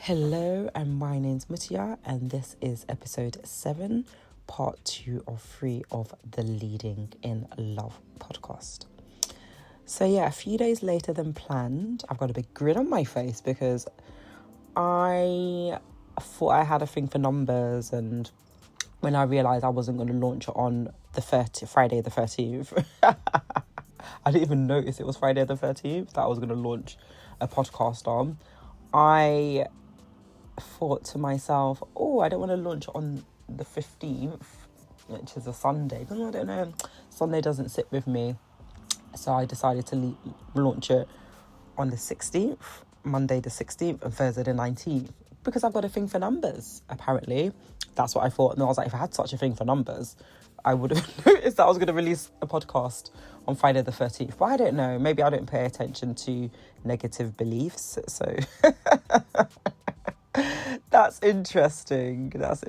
Hello, and my name's Mutia, and this is episode 7, part 2 of 3 of the Leading in Love podcast. So yeah, a few days later than planned, I've got a big grin on my face because I thought I had a thing for numbers, and when I realised I wasn't going to launch it on Friday the 13th, I didn't even notice it was Friday the 13th that I was going to launch a podcast on. I thought to myself, I don't want to launch on the 15th, which is a Sunday, because I don't know, Sunday doesn't sit with me. So I decided to launch it on the 16th, Monday the 16th, and Thursday the 19th, because I've got a thing for numbers, apparently. That's what I thought. And I was like, if I had such a thing for numbers, I would have noticed that I was going to release a podcast on Friday the 13th. But I don't know. Maybe I don't pay attention to negative beliefs. So That's interesting. Because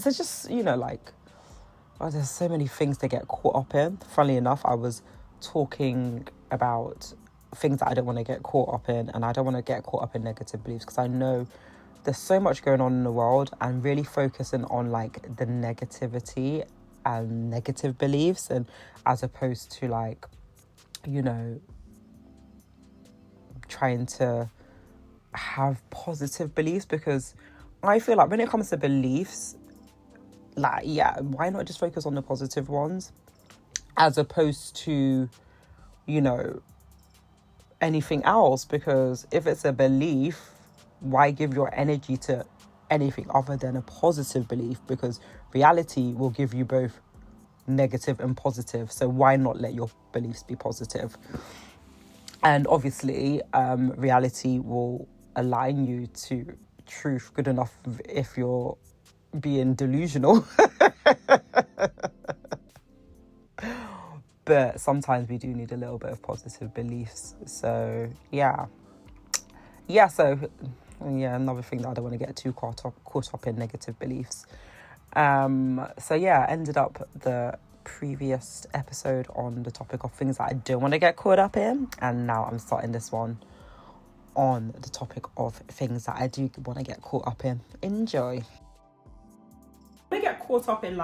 there's just, there's so many things to get caught up in. Funnily enough, I was talking about things that I don't want to get caught up in, and I don't want to get caught up in negative beliefs because I know there's so much going on in the world, and really focusing on the negativity and negative beliefs, and as opposed to trying to have positive beliefs, because I feel like when it comes to beliefs, why not just focus on the positive ones as opposed to anything else? Because if it's a belief, why give your energy to anything other than a positive belief? Because reality will give you both negative and positive, so why not let your beliefs be positive? And obviously reality will align you to truth good enough if you're being delusional. But sometimes we do need a little bit of positive beliefs. So another thing that I don't want to get too caught up in negative beliefs. Ended up the previous episode on the topic of things that I don't want to get caught up in, and now I'm starting this one on the topic of things that I do want to get caught up in. Enjoy. I get caught up in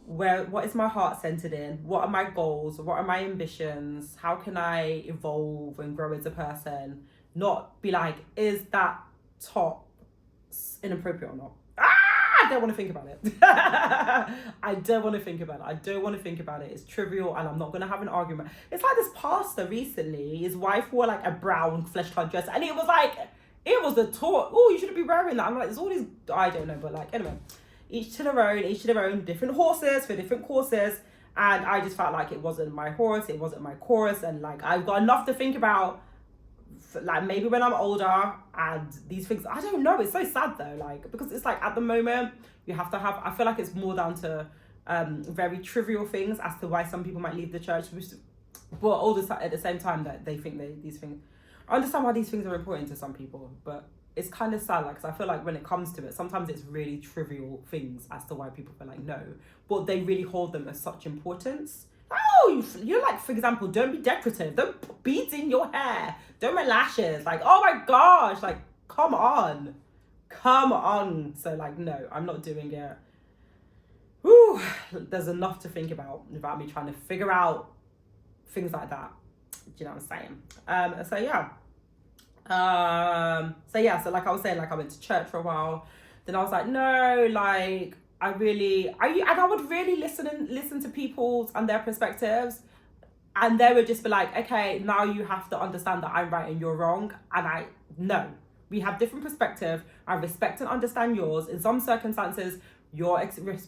what is my heart centered in? What are my goals? What are my ambitions? How can I evolve and grow as a person? Not be like, is that top inappropriate or not? I don't want to think about it. I don't want to think about it. It's trivial, and I'm not going to have an argument. It's like this pastor recently, his wife wore a brown flesh-colored dress, and it was the talk. Oh, you shouldn't be wearing that. I'm like, there's all these, I don't know, but anyway, each to their own, different horses for different courses. And I just felt like it wasn't my horse, it wasn't my chorus, and I've got enough to think about. Maybe when I'm older, and these things, I don't know, it's so sad though, because it's at the moment you have to have, I feel like it's more down to very trivial things as to why some people might leave the church, but all this at the same time that they think these things, I understand why these things are important to some people, but it's kind of sad, because I feel like when it comes to it, sometimes it's really trivial things as to why people feel no, but they really hold them as such importance. You're for example, don't be decorative, don't put beads in your hair, don't wear lashes, oh my gosh, come on. So no, I'm not doing it. Whew, there's enough to think about without me trying to figure out things like that. Do you know what I'm saying? So like I was saying, I went to church for a while, then I was like, no, I would really listen to people's and their perspectives, and they would just be like, okay, now you have to understand that I'm right and you're wrong, and no, we have different perspective. I respect and understand yours. In some circumstances, your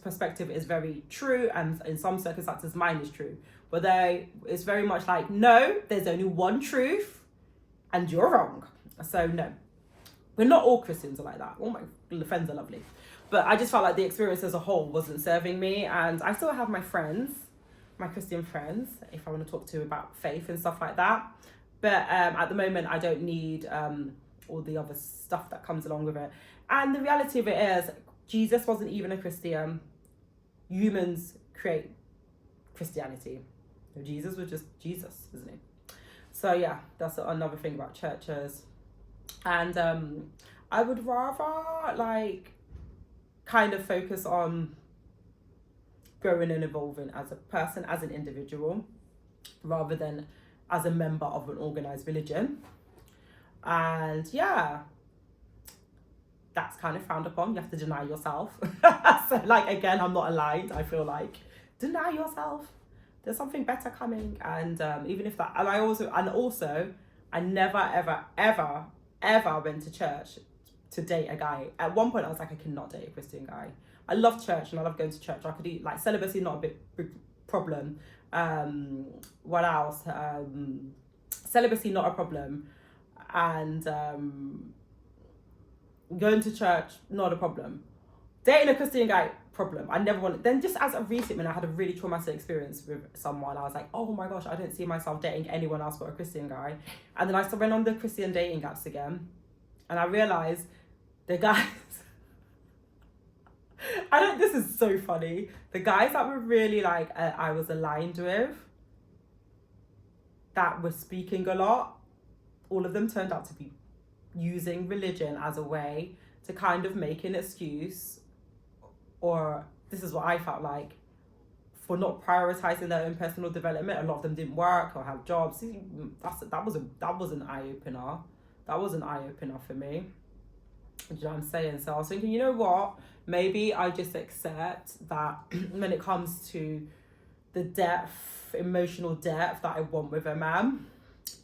perspective is very true, and in some circumstances, mine is true. But it's very much no, there's only one truth, and you're wrong. So no, we're not all Christians are like that. All my friends are lovely. But I just felt like the experience as a whole wasn't serving me. And I still have my friends, my Christian friends, if I want to talk to about faith and stuff like that. But at the moment, I don't need all the other stuff that comes along with it. And the reality of it is, Jesus wasn't even a Christian. Humans create Christianity. Jesus was just Jesus, isn't he? So yeah, that's another thing about churches. And I would rather like kind of focus on growing and evolving as a person, as an individual, rather than as a member of an organized religion. And yeah, that's kind of frowned upon. You have to deny yourself. So like, again, I'm not aligned. I feel like deny yourself. There's something better coming. And even if that, and also I never ever went to church to date a guy. At one point I was like, I cannot date a Christian guy. I love church and I love going to church. I could eat like celibacy, not a big problem. What else? Celibacy, not a problem. And going to church, not a problem. Dating a Christian guy, problem. I never wanted. Then just as a recent, when I had a really traumatic experience with someone, I was like, oh my gosh, I don't see myself dating anyone else but a Christian guy. And then I went on the Christian dating apps again, and I realized the guys. This is so funny. The guys that were really like I was aligned with, that were speaking a lot, all of them turned out to be using religion as a way to kind of make an excuse, or this is what I felt like, for not prioritizing their own personal development. A lot of them didn't work or have jobs. That was an eye opener. That was an eye opener for me. Do you know what I'm saying? So I was thinking, you know what? Maybe I just accept that when it comes to the depth, emotional depth that I want with a man,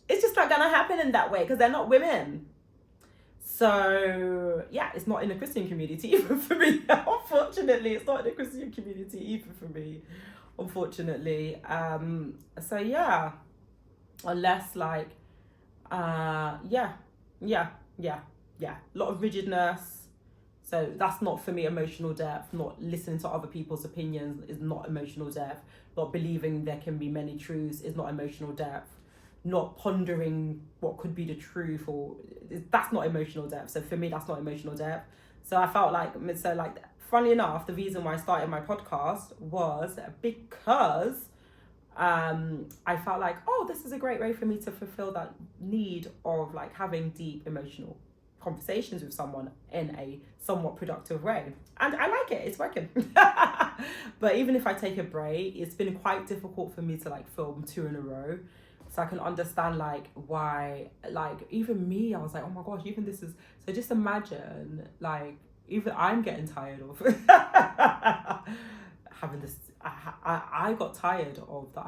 it's just not gonna happen in that way because they're not women. So yeah, it's not in the Christian community even for me. Unfortunately, it's not in the Christian community even for me. Unfortunately, so yeah, unless like, yeah, a lot of rigidness. So that's not for me emotional depth. Not listening to other people's opinions is not emotional depth. Not believing there can be many truths is not emotional depth. Not pondering what could be the truth, or that's not emotional depth. So for me, that's not emotional depth. So I felt like, funny enough, the reason why I started my podcast was because I felt like, oh, this is a great way for me to fulfill that need of like having deep emotional conversations with someone in a somewhat productive way. And I like it, it's working. But even if I take a break, it's been quite difficult for me to like film 2 in a row. So I can understand like why, like even me, I was like, oh my gosh, even this is, so just imagine like, even I'm getting tired of having this, I got tired of the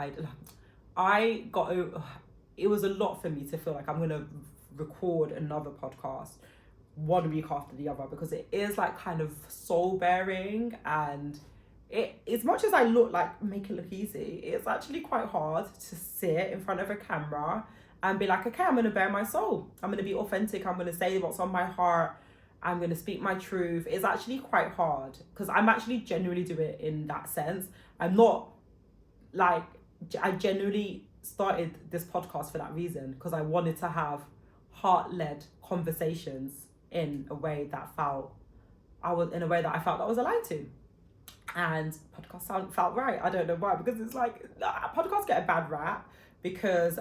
idea. It was a lot for me to feel like I'm going to record another podcast 1 week after the other, because it is like kind of soul bearing, and it, as much as I make it look easy, it's actually quite hard to sit in front of a camera and be like, okay, I'm going to bare my soul. I'm going to be authentic. I'm going to say what's on my heart. I'm going to speak my truth. It's actually quite hard because I'm actually genuinely do it in that sense. I'm not like, I genuinely started this podcast for that reason, because I wanted to have heart-led conversations in a way that I felt that was aligned to. And podcast felt right. I don't know why, because it's like podcasts get a bad rap because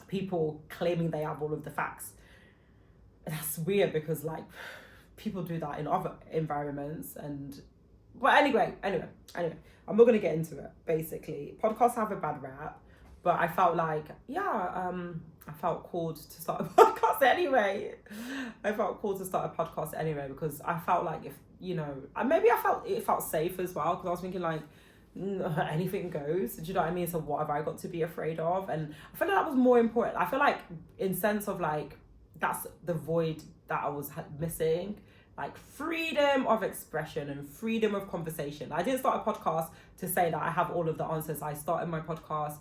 people claiming they have all of the facts. That's weird because like people do that in other environments. And but anyway, I'm not gonna get into it. Basically, podcasts have a bad rap, but I felt like I felt called to start a podcast anyway. Because I felt like, if maybe it felt safe as well, because I was thinking like, anything goes. Do you know what I mean? So what have I got to be afraid of? And I feel like that was more important. I feel like in sense of like, that's the void that I was missing, like freedom of expression and freedom of conversation. I didn't start a podcast to say that I have all of the answers. I started my podcast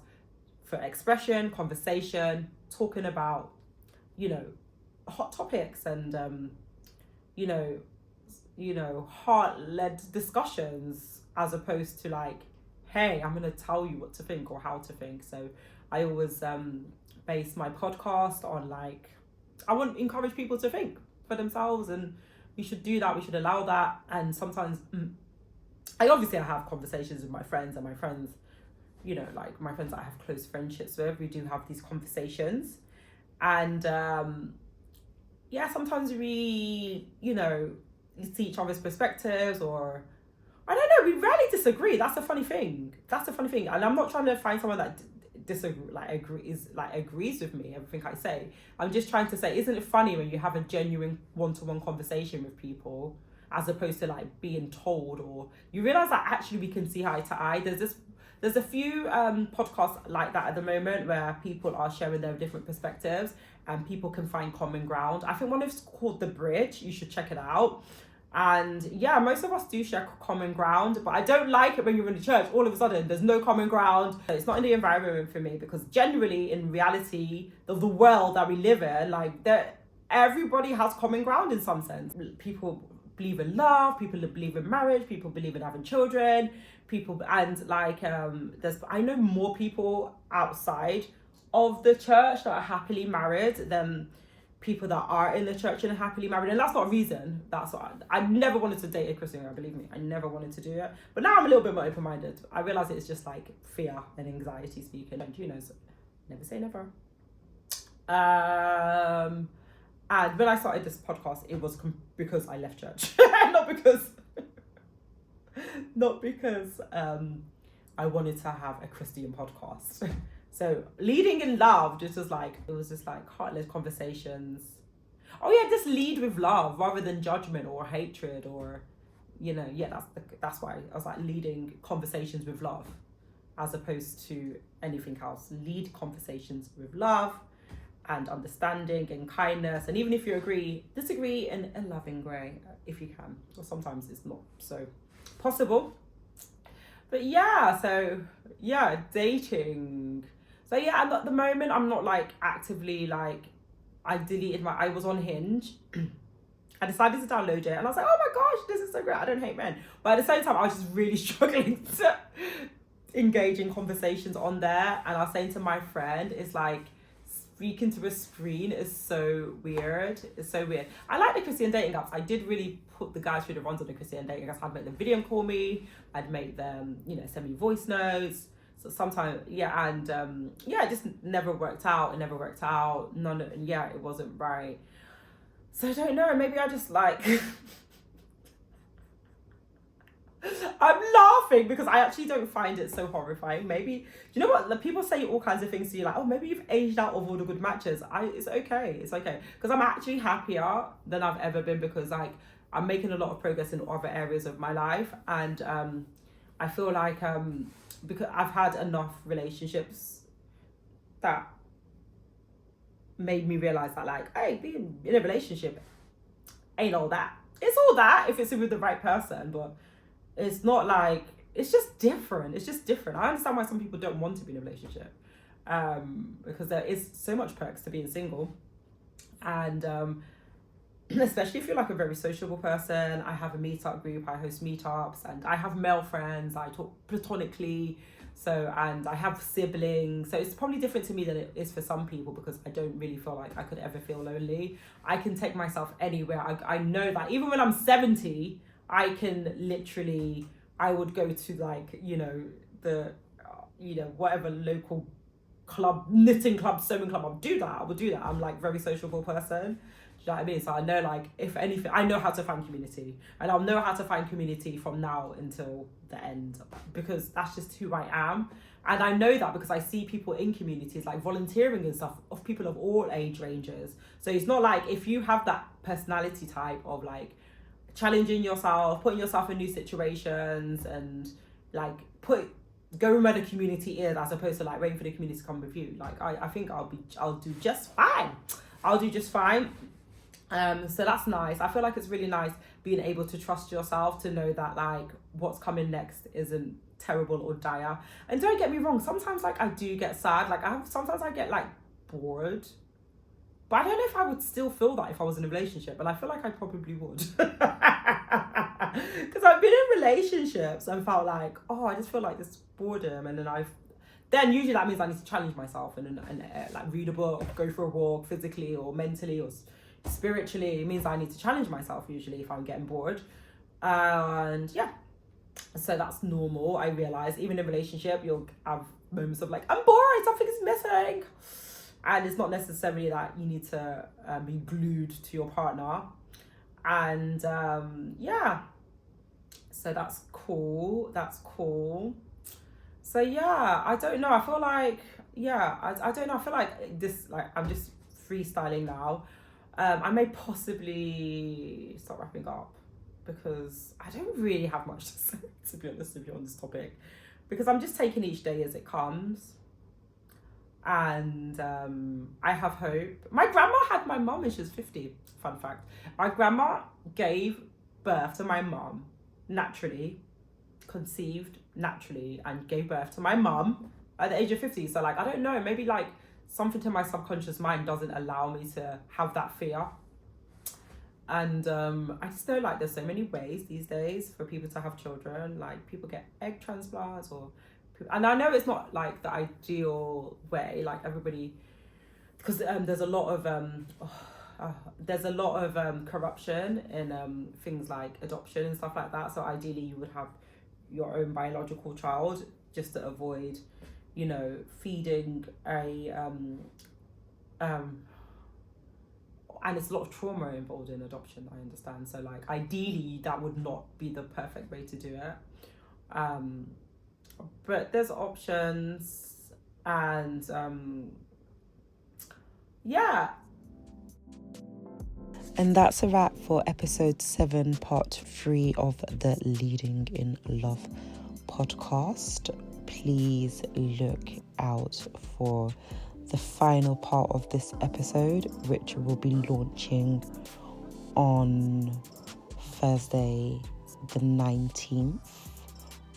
for expression, conversation, talking about, hot topics and, heart-led discussions, as opposed to like, hey, I'm going to tell you what to think or how to think. So I always base my podcast on like, I want to encourage people to think for themselves, and we should do that. We should allow that. And sometimes I have conversations with my friends, and my friends, like my friends that I have close friendships with, we do have these conversations. And yeah, sometimes we, see each other's perspectives, or I don't know, we rarely disagree. That's the funny thing. And I'm not trying to find someone that agrees with me, everything I say. I'm just trying to say, isn't it funny when you have a genuine one-to-one conversation with people, as opposed to like being told, or you realize that actually we can see eye to eye. There's a few podcasts like that at the moment where people are sharing their different perspectives and people can find common ground. I think one is called The Bridge. You should check it out. And yeah, most of us do share common ground, but I don't like it when you're in the church, all of a sudden there's no common ground. It's not in the environment for me, because generally in reality of the world that we live in, like everybody has common ground in some sense. People believe in love, people believe in marriage, people believe in having children, I know more people outside of the church that are happily married than people that are in the church and are happily married. And that's not a reason. I never wanted to date a Christian girl, believe me. I never wanted to do it. But now I'm a little bit more open-minded. I realise it's just like fear and anxiety speaking. And so never say never. And when I started this podcast, it was because I left church. not because I wanted to have a Christian podcast. So leading in love it was just like heartless conversations. Oh yeah, just lead with love rather than judgment or hatred, or that's why I was like leading conversations with love as opposed to anything else. Lead conversations with love and understanding and kindness, and even if you disagree in a loving way if you can. Or sometimes it's not so possible. But yeah, dating. So yeah, and at the moment I'm not like actively I was on Hinge. I decided to download it and I was like, oh my gosh, this is so great. I don't hate men. But at the same time, I was just really struggling to engage in conversations on there. And I was saying to my friend, it's like speaking to a screen is so weird. It's so weird. I like the Christian dating apps. I did really put the guys through the runs on the Christian dating apps. I'd make them video call me. I'd make them, send me voice notes. So sometimes, it just never worked out. It never worked out. It wasn't right. So I don't know. Maybe I just I'm laughing because I actually don't find it so horrifying. Maybe, you know what? People say all kinds of things to you, like, oh, maybe you've aged out of all the good matches. It's okay. Because I'm actually happier than I've ever been, because I'm making a lot of progress in other areas of my life. And I feel like because I've had enough relationships that made me realize that hey, being in a relationship ain't all that. It's all that if it's with the right person, but it's not it's just different. I understand why some people don't want to be in a relationship, because there is so much perks to being single. And especially if you're a very sociable person. I have a meetup group, I host meetups, and I have male friends, I talk platonically, and I have siblings, so it's probably different to me than it is for some people, because I don't really feel like I could ever feel lonely. I can take myself anywhere. I know that even when I'm 70, I can literally, I would go to the whatever local club, knitting club, sewing club, I would do that. I'm very sociable person. Do you know what I mean? So I know if anything, I know how to find community, and I'll know how to find community from now until the end, because that's just who I am. And I know that because I see people in communities volunteering and stuff, of people of all age ranges. So it's not if you have that personality type of challenging yourself, putting yourself in new situations, and going where the community is, as opposed to waiting for the community to come with you. I think I'll do just fine. So that's nice. I feel like it's really nice being able to trust yourself, to know that what's coming next isn't terrible or dire. And don't get me wrong, sometimes I do get sad. Sometimes I get bored. But I don't know if I would still feel that if I was in a relationship, but I feel like I probably would. Because I've been in relationships and felt I just feel this boredom, and then usually that means I need to challenge myself and read a book, go for a walk, physically or mentally or spiritually. It means I need to challenge myself usually if I'm getting bored. And yeah, so that's normal. I realize even in a relationship you'll have moments of I'm bored, something is missing. And it's not necessarily that you need to be glued to your partner. And yeah, so that's cool. So yeah, I don't know. I feel like, yeah, I don't know. I feel like this, like, I'm just freestyling now. I may possibly start wrapping up because I don't really have much to say, to be honest with you, on this topic, because I'm just taking each day as it comes. And I have hope. My grandma had my mum when she was 50. Fun fact. My grandma gave birth to my mum naturally, conceived naturally, and gave birth to my mum at the age of 50. So, like, I don't know, maybe like something to my subconscious mind doesn't allow me to have that fear. And I just know, like, there's so many ways these days for people to have children. Like, people get egg transplants, or and I know it's not like the ideal way, like everybody, because there's a lot of corruption in things like adoption and stuff like that. So ideally you would have your own biological child, just to avoid, you know, feeding a and it's a lot of trauma involved in adoption, I understand. So, like, ideally that would not be the perfect way to do it. But there's options, and yeah. And that's a wrap for episode 7, part 3 of the Leading in Love podcast. Please look out for the final part of this episode, which will be launching on Thursday the 19th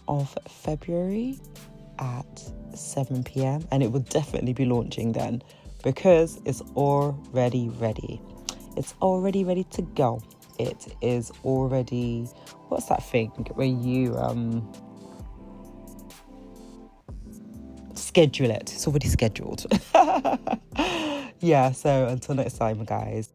of February at 7 p.m. and it will definitely be launching then, because it's already ready. It's already ready to go. It is already, what's that thing where you schedule it? It's already scheduled. Yeah, so until next time, guys.